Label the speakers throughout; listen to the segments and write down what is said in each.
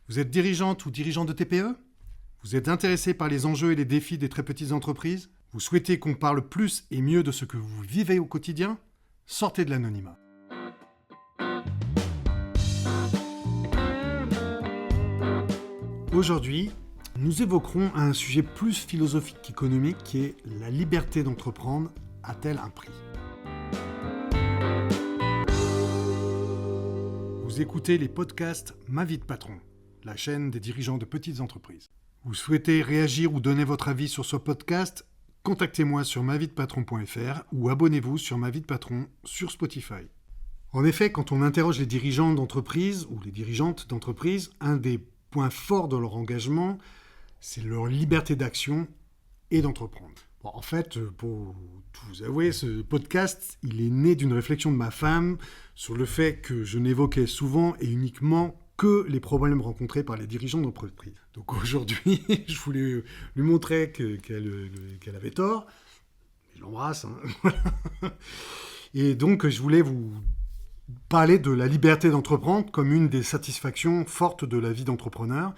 Speaker 1: Vous êtes dirigeante ou dirigeant de TPE ? Vous êtes intéressé par les enjeux et les défis des très petites entreprises ? Vous souhaitez qu'on parle plus et mieux de ce que vous vivez au quotidien ? Sortez de l'anonymat. Aujourd'hui, nous évoquerons un sujet plus philosophique qu'économique qui est la liberté d'entreprendre a-t-elle un prix ? Vous écoutez les podcasts Ma vie de patron, la chaîne des dirigeants de petites entreprises. Vous souhaitez réagir ou donner votre avis sur ce podcast ? Contactez-moi sur maviedepatron.fr ou abonnez-vous sur Ma vie de patron sur Spotify. En effet, quand on interroge les dirigeants d'entreprise ou les dirigeantes d'entreprise, un des points forts de leur engagement, c'est leur liberté d'action et d'entreprendre. Bon, en fait, pour tout vous avouer, ce podcast, il est né d'une réflexion de ma femme sur le fait que je n'évoquais souvent et uniquement que les problèmes rencontrés par les dirigeants d'entreprise. Donc aujourd'hui, je voulais lui montrer qu'elle avait tort. Je l'embrasse. Et donc, je voulais vous parler de la liberté d'entreprendre comme une des satisfactions fortes de la vie d'entrepreneur,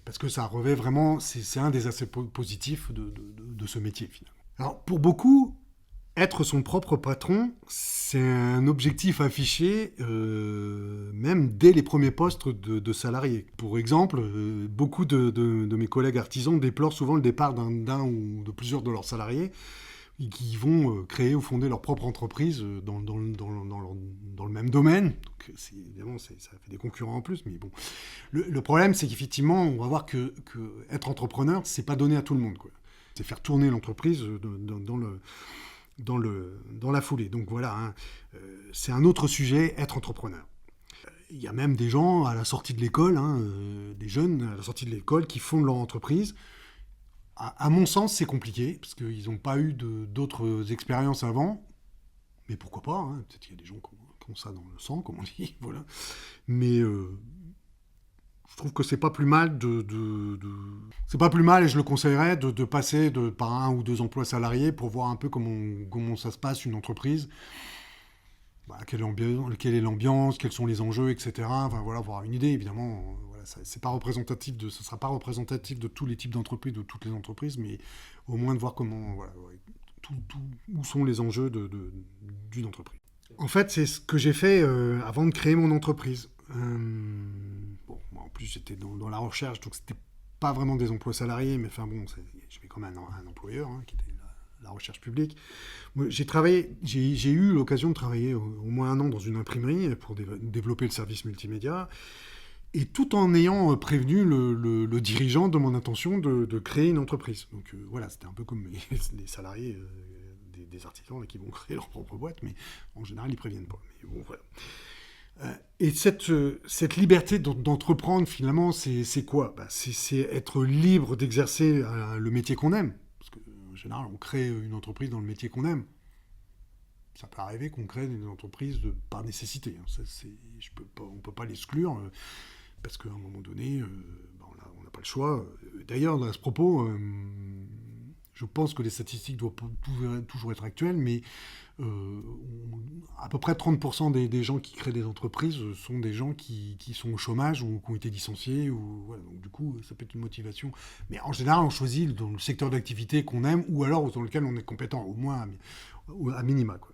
Speaker 1: parce que ça revêt vraiment, c'est un des aspects positifs de ce métier, finalement. Alors, pour beaucoup, être son propre patron, c'est un objectif affiché, même dès les premiers postes de salariés. Pour exemple, beaucoup de mes collègues artisans déplorent souvent le départ d'un ou de plusieurs de leurs salariés qui vont créer ou fonder leur propre entreprise dans le même domaine. Donc, évidemment, ça fait des concurrents en plus, mais bon. Le problème, c'est qu'effectivement, on va voir que être entrepreneur, c'est pas donné à tout le monde, quoi. C'est faire tourner l'entreprise dans la foulée. Donc voilà, c'est un autre sujet, être entrepreneur. Il y a même des gens à la sortie de l'école, des jeunes à la sortie de l'école qui fondent leur entreprise. À mon sens, c'est compliqué, parce qu'ils n'ont pas eu d'autres expériences avant. Mais pourquoi pas, peut-être qu'il y a des gens qui ont ça dans le sang, comme on dit, voilà. Mais je trouve que c'est pas plus mal c'est pas plus mal, et je le conseillerais, de passer par 1 ou 2 emplois salariés pour voir un peu comment ça se passe, une entreprise. Quelle est l'ambiance, quels sont les enjeux, etc. Enfin, voilà, avoir une idée, évidemment. C'est pas représentatif ce sera pas représentatif de tous les types d'entreprises, de toutes les entreprises, mais au moins de voir où sont les enjeux d'une entreprise. En fait, c'est ce que j'ai fait avant de créer mon entreprise. En plus, j'étais dans la recherche, donc c'était pas vraiment des emplois salariés, mais enfin bon, j'avais quand même un employeur qui était la recherche publique. Moi, j'ai eu l'occasion de travailler au moins 1 an dans une imprimerie pour développer le service multimédia, et tout en ayant prévenu le dirigeant de mon intention de créer une entreprise. Donc voilà, c'était un peu comme les salariés des artisans qui vont créer leur propre boîte, mais en général, ils préviennent pas. Mais bon, voilà. Et cette liberté d'entreprendre, finalement, c'est quoi ? C'est être libre d'exercer le métier qu'on aime. Parce qu'en général, on crée une entreprise dans le métier qu'on aime. Ça peut arriver qu'on crée une entreprise par nécessité. On ne peut pas l'exclure, parce qu'à un moment donné, on n'a pas le choix. D'ailleurs, à ce propos, je pense que les statistiques doivent toujours être actuelles, mais à peu près 30% des gens qui créent des entreprises sont des gens qui sont au chômage ou qui ont été licenciés. Voilà. Donc, du coup, ça peut être une motivation. Mais en général, on choisit dans le secteur d'activité qu'on aime ou alors dans lequel on est compétent, au moins à minima, quoi.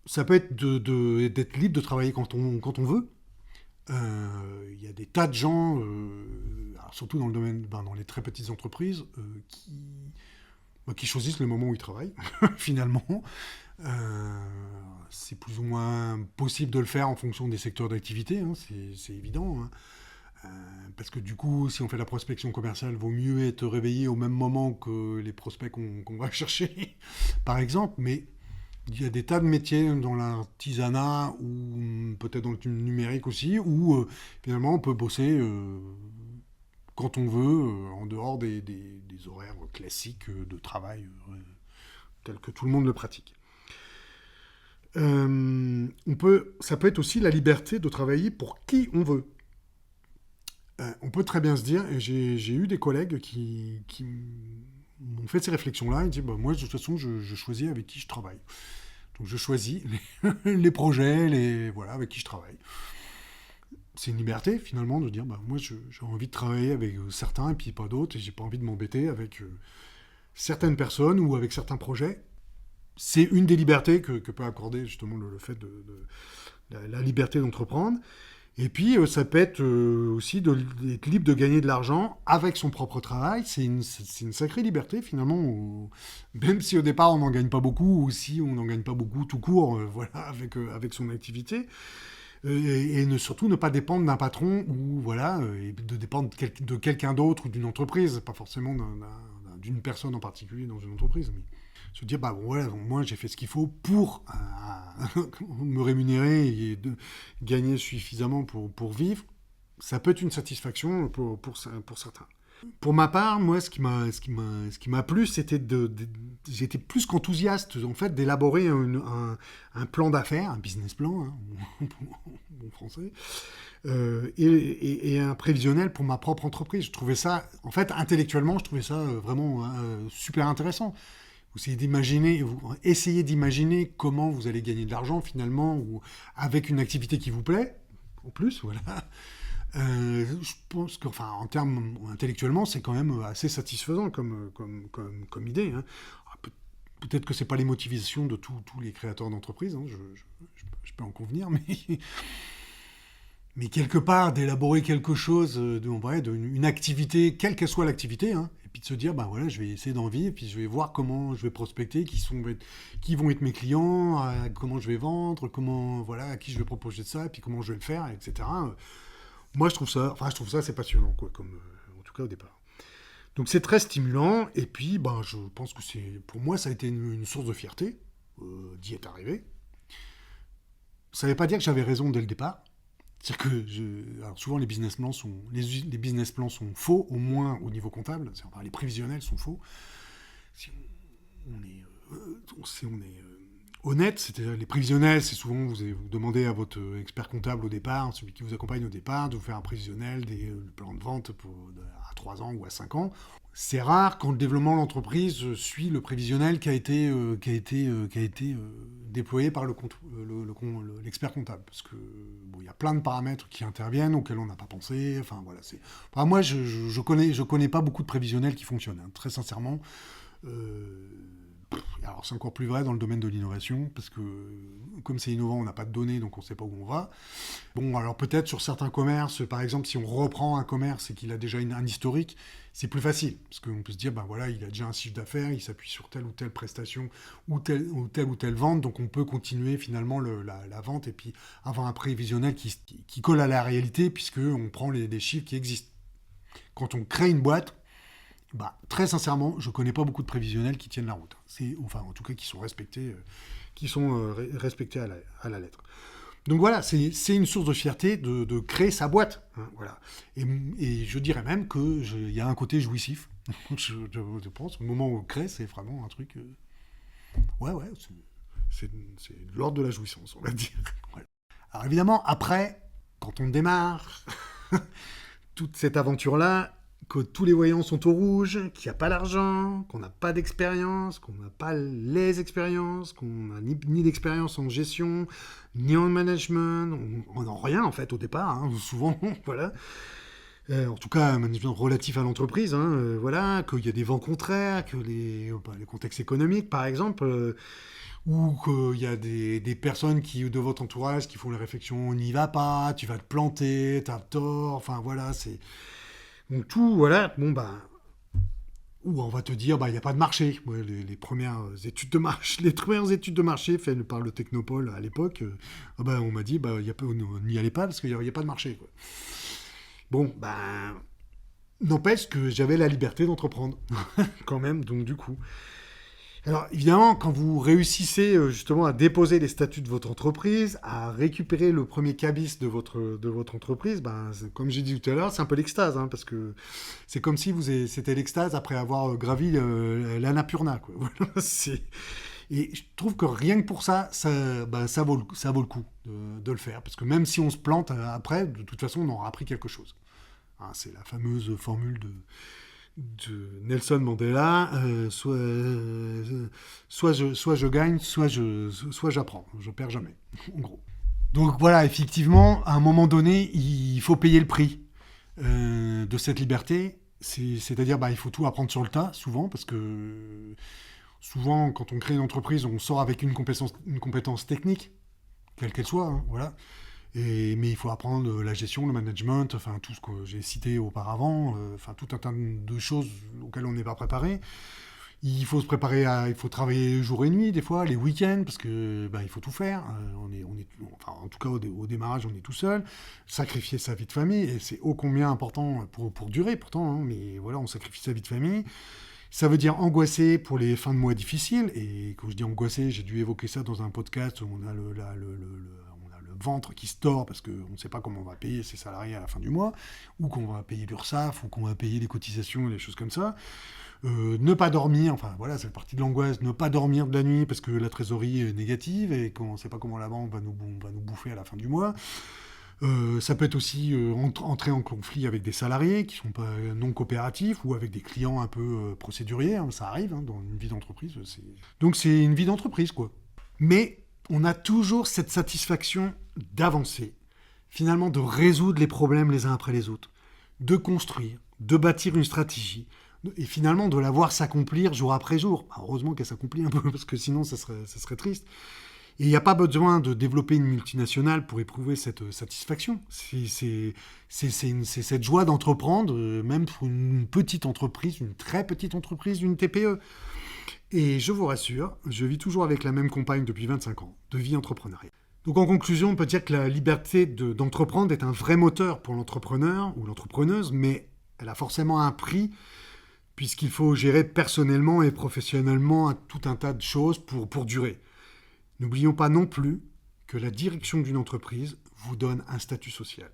Speaker 1: Ça peut être d'être libre de travailler quand on veut. Il y a des tas de gens, alors surtout dans le domaine, dans les très petites entreprises, qui choisissent le moment où ils travaillent, finalement. C'est plus ou moins possible de le faire en fonction des secteurs d'activité, c'est évident. Parce que du coup, si on fait la prospection commerciale, il vaut mieux être réveillé au même moment que les prospects qu'on va chercher, par exemple. Mais il y a des tas de métiers dans l'artisanat ou peut-être dans le numérique aussi, où finalement on peut bosser quand on veut, en dehors des horaires classiques de travail tels que tout le monde le pratique. Ça peut être aussi la liberté de travailler pour qui on veut. On peut très bien se dire, et j'ai eu des collègues qui m'ont fait ces réflexions-là, ils disent moi de toute façon je choisis avec qui je travaille. Donc je choisis les projets, avec qui je travaille. c'est une liberté finalement de dire bah, moi j'ai envie de travailler avec certains et puis pas d'autres et j'ai pas envie de m'embêter avec certaines personnes ou avec certains projets. C'est une des libertés que peut accorder justement le fait la liberté d'entreprendre. Et puis ça peut être aussi d'être libre de gagner de l'argent avec son propre travail. C'est une sacrée liberté finalement, même si au départ on n'en gagne pas beaucoup ou si on n'en gagne pas beaucoup tout court voilà, avec son activité. Surtout ne pas dépendre d'un patron ou voilà, et de dépendre de quelqu'un d'autre ou d'une entreprise, pas forcément d'une personne en particulier dans une entreprise. Mais se dire, bah bon, voilà, donc moi j'ai fait ce qu'il faut pour me rémunérer et gagner suffisamment pour vivre, ça peut être une satisfaction pour certains. Pour ma part, moi, ce qui m'a plu, c'était j'étais plus qu'enthousiaste en fait d'élaborer un plan d'affaires, un business plan, hein, en bon français, et un prévisionnel pour ma propre entreprise. Je trouvais ça, en fait, intellectuellement, je trouvais ça vraiment super intéressant. Essayez d'imaginer comment vous allez gagner de l'argent finalement, ou avec une activité qui vous plaît, en plus, voilà. Je pense que, enfin, en termes intellectuellement, c'est quand même assez satisfaisant comme idée. Hein. Peut-être que c'est pas les motivations de tous les créateurs d'entreprises, hein, je peux en convenir, mais quelque part d'élaborer quelque chose, une activité, quelle qu'elle soit l'activité, hein, et puis de se dire, ben voilà, je vais essayer d'en vivre, puis je vais voir comment je vais prospecter, qui vont être mes clients, comment je vais vendre, voilà, à qui je vais proposer ça, et puis comment je vais le faire, etc. Moi, je trouve ça c'est passionnant, quoi, en tout cas au départ. Donc c'est très stimulant, et puis ben, je pense que pour moi, ça a été une source de fierté d'y être arrivé. Ça ne veut pas dire que j'avais raison dès le départ. C'est-à-dire que alors souvent les business plans sont faux, au moins au niveau comptable. Enfin, les prévisionnels sont faux. Si on est honnête, c'est-à-dire les prévisionnels, c'est souvent vous demandez à votre expert comptable au départ, celui qui vous accompagne au départ, de vous faire un prévisionnel des plans de vente à 3 ans ou à 5 ans. C'est rare quand le développement de l'entreprise suit le prévisionnel qui a été déployé par l'expert comptable. Parce que bon, il y a plein de paramètres qui interviennent auxquels on n'a pas pensé. Enfin, voilà, enfin, moi, je connais pas beaucoup de prévisionnels qui fonctionnent, hein, très sincèrement. Alors c'est encore plus vrai dans le domaine de l'innovation, parce que comme c'est innovant, on n'a pas de données, donc on ne sait pas où on va. Bon, alors peut-être sur certains commerces, par exemple, si on reprend un commerce et qu'il a déjà un historique, c'est plus facile, parce qu'on peut se dire, ben voilà, il a déjà un chiffre d'affaires, il s'appuie sur telle ou telle prestation, ou telle vente, donc on peut continuer finalement la vente, et puis avoir un prévisionnel qui colle à la réalité, puisqu'on prend des chiffres qui existent. Quand on crée une boîte, bah, très sincèrement, je ne connais pas beaucoup de prévisionnels qui tiennent la route. Enfin, en tout cas, qui sont respectés, respectés à la lettre. Donc voilà, c'est une source de fierté de créer sa boîte. Hein, voilà. Et je dirais même qu'il y a un côté jouissif. je pense, au moment où on crée, c'est vraiment un truc... ouais, c'est de l'ordre de la jouissance, on va dire. Voilà. Alors évidemment, après, quand on démarre, toute cette aventure-là, que tous les voyants sont au rouge, qu'il n'y a pas d'argent, qu'on n'a pas d'expérience, qu'on n'a pas les expériences, qu'on n'a ni d'expérience en gestion, ni en management, on n'a rien en fait au départ, hein, souvent, voilà. En tout cas, un management relatif à l'entreprise, hein, voilà, qu'il y a des vents contraires, que les contextes économiques, par exemple, ou qu'il y a des personnes de votre entourage qui font les réflexions, n'y va pas, tu vas te planter, t'as tort, enfin voilà, c'est... Donc tout, voilà, bon bah, ou on va te dire, bah il n'y a pas de marché. Ouais, les premières études de marché, faites par le Technopole à l'époque, bah, on m'a dit, bah on n'y allait pas parce qu'il n'y a pas de marché. Quoi. Bon, bah, n'empêche que j'avais la liberté d'entreprendre, quand même, donc du coup. Alors évidemment, quand vous réussissez justement à déposer les statuts de votre entreprise, à récupérer le premier cabis de votre entreprise, ben, comme j'ai dit tout à l'heure, c'est un peu l'extase, hein, parce que c'est comme si c'était l'extase après avoir gravi l'Annapurna. Quoi. Voilà, et je trouve que rien que pour ça, ça vaut le coup de le faire, parce que même si on se plante après, de toute façon, on aura appris quelque chose. Hein, c'est la fameuse formule de Nelson Mandela, soit je gagne, soit j'apprends. Je perds jamais, en gros. Donc voilà, effectivement, à un moment donné, il faut payer le prix de cette liberté. C'est-à-dire, il faut tout apprendre sur le tas, souvent, parce que souvent, quand on crée une entreprise, on sort avec une compétence technique, quelle qu'elle soit, hein, voilà. Mais il faut apprendre la gestion, le management, enfin tout ce que j'ai cité auparavant, enfin tout un tas de choses auxquelles on n'est pas préparé. Il faut se préparer il faut travailler jour et nuit des fois, les week-ends, parce que il faut tout faire. Enfin, en tout cas au démarrage, on est tout seul. Sacrifier sa vie de famille, et c'est ô combien important pour durer pourtant, hein, mais voilà, on sacrifie sa vie de famille. Ça veut dire angoisser pour les fins de mois difficiles. Et quand je dis angoisser, j'ai dû évoquer ça dans un podcast où on a le ventre qui se tord parce qu'on ne sait pas comment on va payer ses salariés à la fin du mois, ou qu'on va payer l'URSSAF, ou qu'on va payer les cotisations et des choses comme ça. Ne pas dormir, enfin voilà, c'est partie de l'angoisse, ne pas dormir de la nuit parce que la trésorerie est négative et qu'on ne sait pas comment la banque va nous bouffer à la fin du mois. Ça peut être aussi entrer en conflit avec des salariés qui ne sont pas non coopératifs ou avec des clients un peu procéduriers, hein, ça arrive hein, dans une vie d'entreprise. Donc c'est une vie d'entreprise, quoi. Mais on a toujours cette satisfaction d'avancer, finalement de résoudre les problèmes les uns après les autres, de construire, de bâtir une stratégie, et finalement de la voir s'accomplir jour après jour. Heureusement qu'elle s'accomplit un peu, parce que sinon ça serait triste. Et il n'y a pas besoin de développer une multinationale pour éprouver cette satisfaction. C'est cette joie d'entreprendre, même pour une petite entreprise, une très petite entreprise, une TPE. Et je vous rassure, je vis toujours avec la même compagne depuis 25 ans, de vie entrepreneuriale. Donc en conclusion, on peut dire que la liberté d'entreprendre est un vrai moteur pour l'entrepreneur ou l'entrepreneuse, mais elle a forcément un prix, puisqu'il faut gérer personnellement et professionnellement tout un tas de choses pour durer. N'oublions pas non plus que la direction d'une entreprise vous donne un statut social.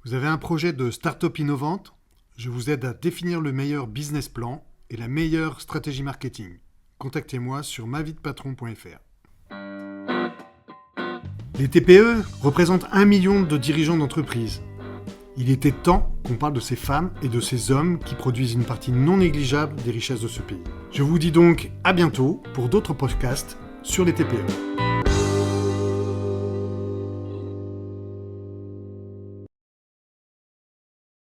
Speaker 1: Vous avez un projet de start-up innovante? Je vous aide à définir le meilleur business plan et la meilleure stratégie marketing. Contactez-moi sur maviedepatron.fr. Les TPE représentent 1 million de dirigeants d'entreprise. Il était temps qu'on parle de ces femmes et de ces hommes qui produisent une partie non négligeable des richesses de ce pays. Je vous dis donc à bientôt pour d'autres podcasts sur les TPE.